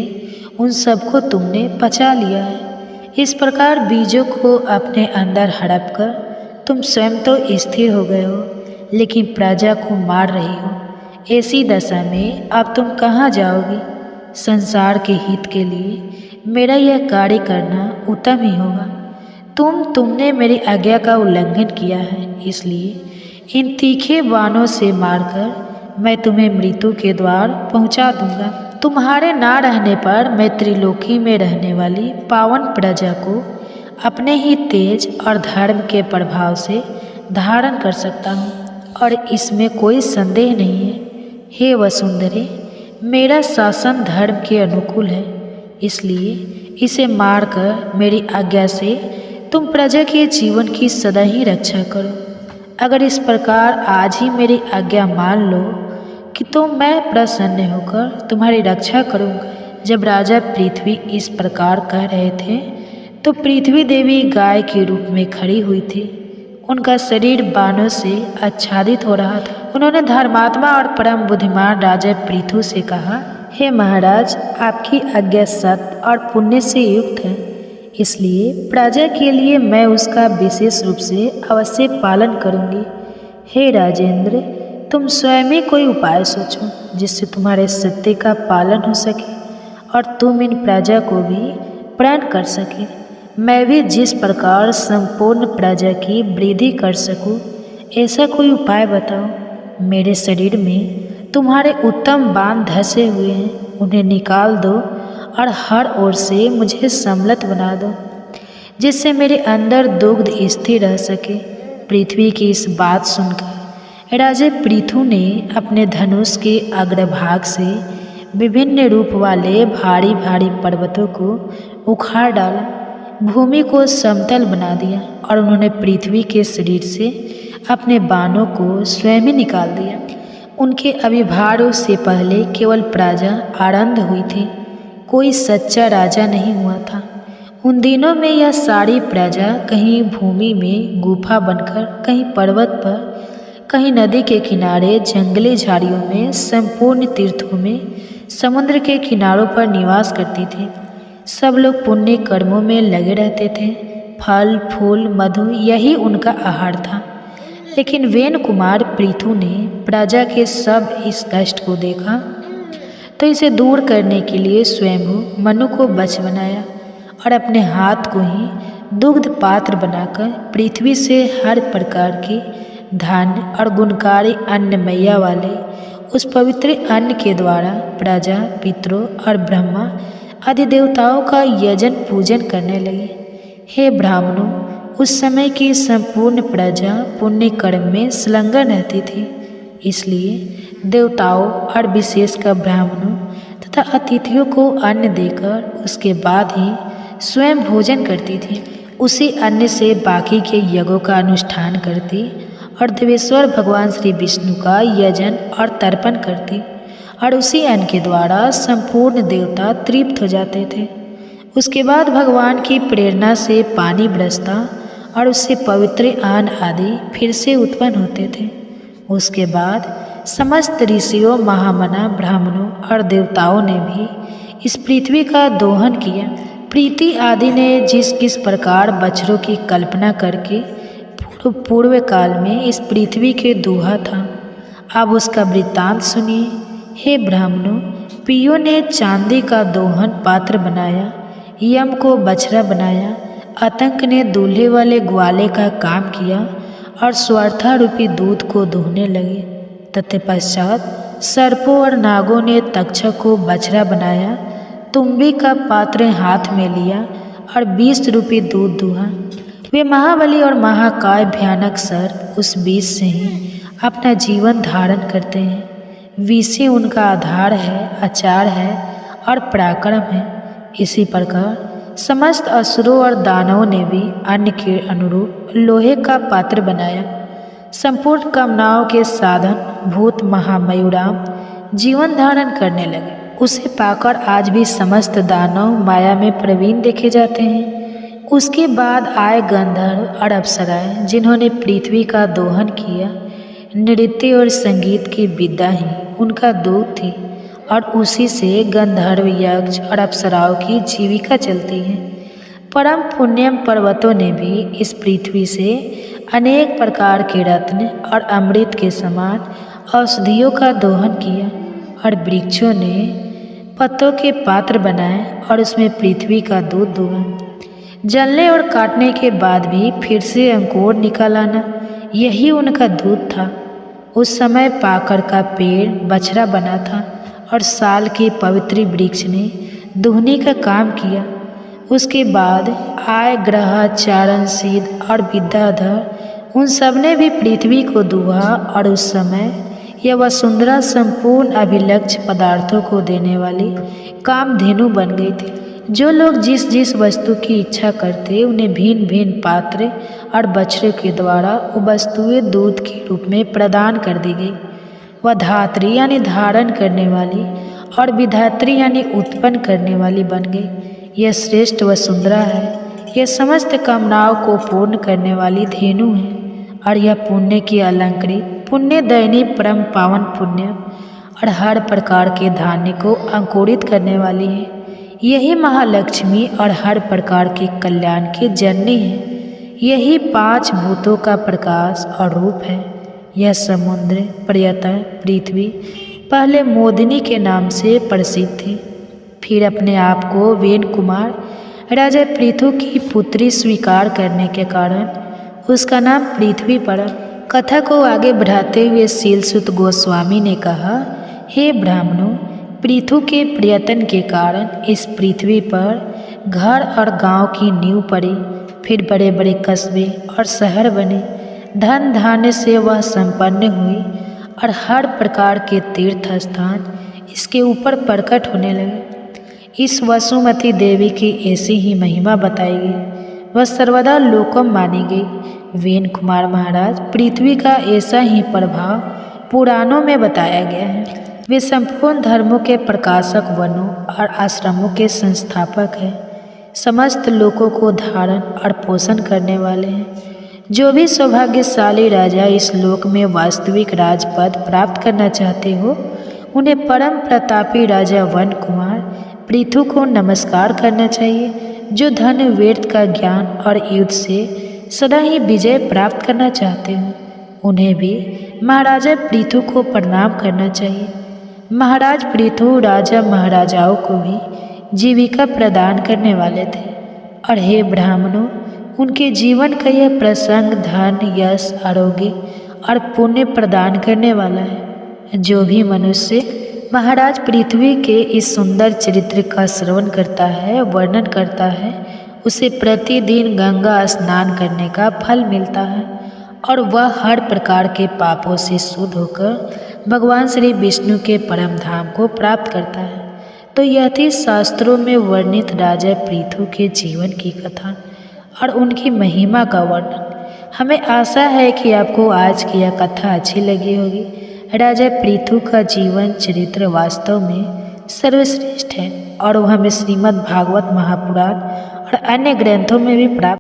Speaker 1: उन सबको तुमने पचा लिया है। इस प्रकार बीजों को अपने अंदर हड़प कर तुम स्वयं तो स्थिर हो गए हो, लेकिन प्रजा को मार रही हो। ऐसी दशा में अब तुम कहाँ जाओगी? संसार के हित के लिए मेरा यह कार्य करना उत्तम ही होगा। तुमने मेरी आज्ञा का उल्लंघन किया है, इसलिए इन तीखे बाणों से मारकर मैं तुम्हें मृत्यु के द्वार पहुंचा दूंगा। तुम्हारे ना रहने पर मैं त्रिलोकी में रहने वाली पावन प्रजा को अपने ही तेज और धर्म के प्रभाव से धारण कर सकता हूँ, और इसमें कोई संदेह नहीं है। हे वसुंधरे, मेरा शासन धर्म के अनुकूल है, इसलिए इसे मारकर मेरी आज्ञा से तुम प्रजा के जीवन की सदा ही रक्षा करो। अगर इस प्रकार आज ही मेरी आज्ञा मान लो कि तो मैं प्रसन्न होकर तुम्हारी रक्षा करूँगा। जब राजा पृथ्वी इस प्रकार कह रहे थे तो पृथ्वी देवी गाय के रूप में खड़ी हुई थी। उनका शरीर बाणों से आच्छादित हो रहा था। उन्होंने धर्मात्मा और परम बुद्धिमान राजा पृथु से कहा, हे महाराज, आपकी आज्ञा सत्य और पुण्य से युक्त है, इसलिए प्रजा के लिए मैं उसका विशेष रूप से अवश्य पालन करूंगी। हे राजेंद्र, तुम स्वयं ही कोई उपाय सोचो जिससे तुम्हारे सत्य का पालन हो सके और तुम इन प्रजा को भी प्राण कर सके। मैं भी जिस प्रकार संपूर्ण प्रजा की वृद्धि कर सकूं, ऐसा कोई उपाय बताओ। मेरे शरीर में तुम्हारे उत्तम बाण धसे हुए हैं, उन्हें निकाल दो और हर ओर से मुझे सम्मिलित बना दो, जिससे मेरे अंदर दुग्ध स्थिर रह सके। पृथ्वी की इस बात सुनकर राजा पृथु ने अपने धनुष के अग्रभाग से विभिन्न रूप वाले भारी भारी पर्वतों को उखाड़ डाला, भूमि को समतल बना दिया और उन्होंने पृथ्वी के शरीर से अपने बाणों को स्वयं ही निकाल दिया। उनके अभिभारों से पहले केवल प्रजा आरंभ हुई थी, कोई सच्चा राजा नहीं हुआ था। उन दिनों में यह सारी प्रजा कहीं भूमि में गुफा बनकर, कहीं पर्वत पर, कहीं नदी के किनारे, जंगली झाड़ियों में, संपूर्ण तीर्थों में, समुद्र के किनारों पर निवास करती थी। सब लोग पुण्य कर्मों में लगे रहते थे। फल फूल मधु यही उनका आहार था। लेकिन वेन कुमार पृथु ने प्रजा के सब इस कष्ट को देखा तो इसे दूर करने के लिए स्वयं मनु को वश बनाया और अपने हाथ को ही दुग्ध पात्र बनाकर पृथ्वी से हर प्रकार के धान्य और गुणकारी अन्न मैया वाले उस पवित्र अन्न के द्वारा प्रजा, पितरों और ब्रह्मा आदि देवताओं का यजन पूजन करने लगे। हे ब्राह्मणों, उस समय की संपूर्ण प्रजा पुण्य कर्म में संलग्न रहती थी, इसलिए देवताओं और विशेषकर ब्राह्मणों तथा अतिथियों को अन्न देकर उसके बाद ही स्वयं भोजन करती थी। उसी अन्न से बाकी के यज्ञों का अनुष्ठान करती और देवेश्वर भगवान श्री विष्णु का यजन और तर्पण करती और उसी अन्न के द्वारा संपूर्ण देवता तृप्त हो जाते थे। उसके बाद भगवान की प्रेरणा से पानी बरसता और उससे पवित्र अन्न आदि फिर से उत्पन्न होते थे। उसके बाद समस्त ऋषियों, महामना, ब्राह्मणों और देवताओं ने भी इस पृथ्वी का दोहन किया। प्रीति आदि ने जिस किस प्रकार बछड़ों की कल्पना करके पूर्व काल में इस पृथ्वी के दूहा था, अब उसका वृत्तांत सुनिए। हे ब्राह्मणों, पियों ने चांदी का दोहन पात्र बनाया, यम को बछड़ा बनाया, आतंक ने दूल्हे वाले ग्वाले का काम किया और स्वर्था रूपी दूध को दूहने लगे। तत्पश्चात सर्पों और नागों ने तक्षक को बछड़ा बनाया, तुम्बी का पात्र हाथ में लिया और 20 रूपी दूध दूहा। वे महाबली और महाकाय भयानक सर्प उस बीज से ही अपना जीवन धारण करते हैं। विष ही उनका आधार है, आचार है और पराक्रम है। इसी प्रकार समस्त असुरों और दानवों ने भी अन्न के अनुरूप लोहे का पात्र बनाया। संपूर्ण कामनाओं के साधन भूत महामयूराम जीवन धारण करने लगे। उसे पाकर आज भी समस्त दानव माया में प्रवीण देखे जाते हैं। उसके बाद आए गंधर्व और अप्सराएं, जिन्होंने पृथ्वी का दोहन किया। नृत्य और संगीत की विद्या ही उनका दूत थी और उसी से गंधर्व, यक्ष और अप्सराओं की जीविका चलती है। परम पुण्यम पर्वतों ने भी इस पृथ्वी से अनेक प्रकार के रत्न और अमृत के समान औषधियों का दोहन किया और वृक्षों ने पत्तों के पात्र बनाए और उसमें पृथ्वी का दूध दुहा। जलने और काटने के बाद भी फिर से अंकुर निकाल आना, यही उनका दूध था। उस समय पाकर का पेड़ बछड़ा बना था और साल के पवित्र वृक्ष ने दुहने का काम किया। उसके बाद आय ग्रह, चारण, सिद्ध और विद्याधर, उन सब ने भी पृथ्वी को दुहा और उस समय यह वसुंधरा संपूर्ण अभिलक्ष्य पदार्थों को देने वाली कामधेनु बन गई थी। जो लोग जिस जिस वस्तु की इच्छा करते उन्हें भिन्न भिन्न पात्र और बछड़े के द्वारा वो वस्तुएं दूध के रूप में प्रदान कर दी गई। वह धात्री यानी धारण करने वाली और विधात्री यानी उत्पन्न करने वाली बन गई। यह श्रेष्ठ वसुंधरा है। यह समस्त कामनाओं को पूर्ण करने वाली धेनु है और यह पुण्य की अलंकृत पुण्य दैनी परम पावन पुण्य और हर प्रकार के धान्य को अंकुरित करने वाली है। यही महालक्ष्मी और हर प्रकार के कल्याण की जननी है। यही 5 भूतों का प्रकाश और रूप है। यह समुद्र, पर्यटन, पृथ्वी पहले मोदिनी के नाम से प्रसिद्ध थी, फिर अपने आप को वेन कुमार राजा पृथु की पुत्री स्वीकार करने के कारण उसका नाम पृथ्वी पड़ा। कथा को आगे बढ़ाते हुए शीलसुत गोस्वामी ने कहा, हे ब्राह्मणों, पृथु के प्रयत्न के कारण इस पृथ्वी पर घर और गांव की नींव पड़ी, फिर बड़े बड़े कस्बे और शहर बने। धन धान्य से वह संपन्न हुई और हर प्रकार के तीर्थ स्थान इसके ऊपर प्रकट होने लगे। इस वसुमती देवी की ऐसी ही महिमा बताई गई। वह सर्वदा लोकम मानी गई। वेन कुमार महाराज पृथ्वी का ऐसा ही प्रभाव पुराणों में बताया गया है। वे संपूर्ण धर्मों के प्रकाशक, वनों और आश्रमों के संस्थापक हैं। समस्त लोगों को धारण और पोषण करने वाले हैं। जो भी सौभाग्यशाली राजा इस लोक में वास्तविक राजपद प्राप्त करना चाहते हो, उन्हें परम प्रतापी राजा वन कुमार पृथु को नमस्कार करना चाहिए, जो धन, वेद का ज्ञान और युद्ध से सदा ही विजय प्राप्त करना चाहते हो। उन्हें भी महाराजा पृथु को प्रणाम करना चाहिए। महाराज पृथु राजा महाराजाओं को भी जीविका प्रदान करने वाले थे। और हे ब्राह्मणों, उनके जीवन का यह प्रसंग धन, यश, आरोग्य और पुण्य प्रदान करने वाला है। जो भी मनुष्य महाराज पृथ्वी के इस सुंदर चरित्र का श्रवण करता है, वर्णन करता है, उसे प्रतिदिन गंगा स्नान करने का फल मिलता है और वह हर प्रकार के पापों से शुद्ध होकर भगवान श्री विष्णु के परम धाम को प्राप्त करता है। तो यह थी शास्त्रों में वर्णित राजा पृथु के जीवन की कथा और उनकी महिमा का वर्णन। हमें आशा है कि आपको आज की यह कथा अच्छी लगी होगी। राजा पृथु का जीवन चरित्र वास्तव में सर्वश्रेष्ठ है और वह हमें श्रीमद् भागवत महापुराण और अन्य ग्रंथों में भी प्राप्त